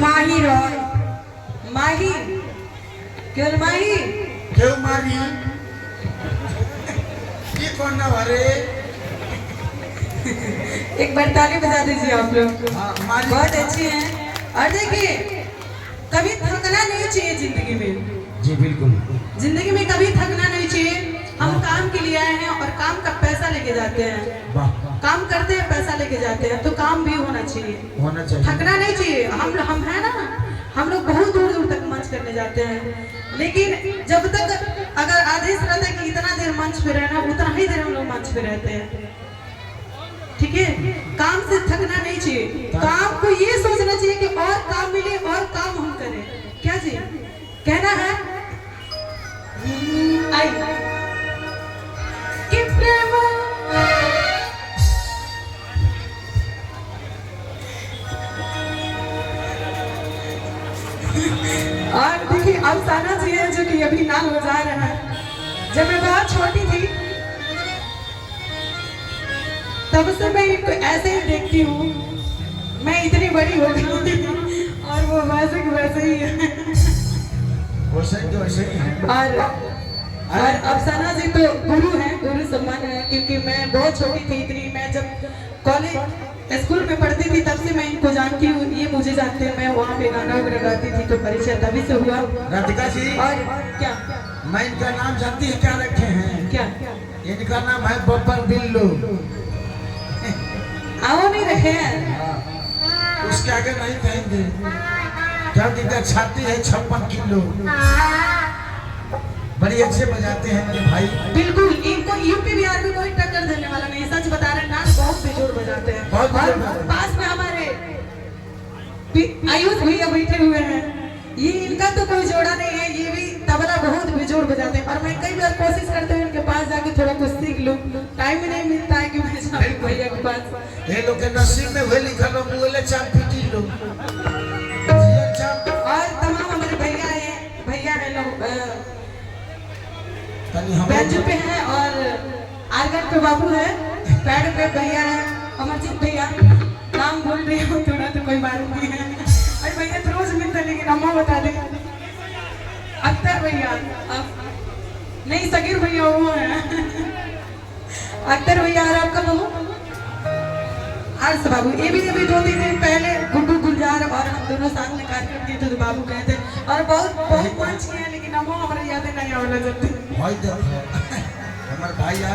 माही रॉय माही केवल माही क्यों मारी ये कौन ना भरे एक बार ताली बजा दीजिए आप लोग। हाँ, मारी बहुत अच्छी हैं। और देखिए कभी थकना नहीं चाहिए जिंदगी में। जी बिल्कुल जिंदगी में कभी थकना नहीं चाहिए। हम काम के लिए आए हैं और काम का पैसा लेके जाते हैं। वाह काम करते हैं पैसा लेके जाते हैं तो काम भी होना चाहिए। होना चाहिए थकना नहीं चाहिए। हम है ना, हम लोग बहुत दूर दूर तक मंच करने जाते हैं, लेकिन जब तक अगर आदेश रहता है कि इतना देर मंच पे रहना, उतना ही देर हम लोग मंच पे रहते हैं। ठीक है, काम से थकना नहीं चाहिए। काम को ये सोचना चाहिए कि और काम मिले और काम हम करें। क्या जी कहना है? आई कि प्रेम और देखिए अफसाना जी है जो कि अभी नाम हो जा रहा है। जब मैं बहुत छोटी थी तब से मैं इनको ऐसे ही देखती हूँ। मैं इतनी बड़ी हो गई और वो वैसे के वैसे ही है। वैसे ही है। और अफसाना जी तो गुरु हैं, गुरु सम्मान है, क्योंकि मैं बहुत छोटी थी इतनी। मैं जब कॉलेज स्कूल में पढ़ती थी तब से मैं इनको जानती हूँ, ये मुझे जानते हैं। मैं वहाँ पे गाना वगैरह गाती थी तो परिचय तभी से हुआ। राधिका जी और क्या मैं इनका नाम जानती है क्या रखे हैं? क्या इनका नाम है बब्बर बिल्लू। आओ नहीं रखे हैं। उसके आगे नहीं कहेंगे क्या इनका छाती है 56 किलो। बड़ी अच्छे बजाते हैं मेरे भाई। बिल्कुल इनको यूपी बिहार में कोई टक्कर देने वाला नहीं। सच बता रहे, नाच बहुत बेजोड़ बजाते हैं। बहुत और बेजोड़। पास में हमारे आयुष भैया बैठे हुए हैं, ये इनका तो कोई जोड़ा नहीं है। ये भी तबला बहुत बेजोड़ बजाते हैं। और मैं कई बार कोशिश करती हूँ इनके पास जाके थोड़ा कुछ सीख लूं, टाइम ही नहीं मिलता है कि मैं जाऊं भैया के पास। ये लोग के नसीब में हुए लिखल हो मुँहले चाप पीटी लो। और तमाम हमारे भैया है लोग तनी हम बेंच पे हैं और आर्गन पे बाबू है, पैड पे भैया है, अमरजीत भैया। नाम बोल रही हूँ थोड़ा तो कोई मालूम नहीं है। और भैया तो रोज मिलते हैं, लेकिन अम्मा बता दे। अख्तर भैया नहीं, सगीर भैया वो है। अख्तर भैया और आपका बहू हर्ष बाबू। ये भी 2-3 दिन पहले गुड्डू गुलजार और हम दोनों साथ में कार्यक्रम किए थे तो बाबू गए थे और बहुत मंच किए, लेकिन अम्मा हमारे यादें नहीं आने लगती। भाई देखो हमारे भाई आ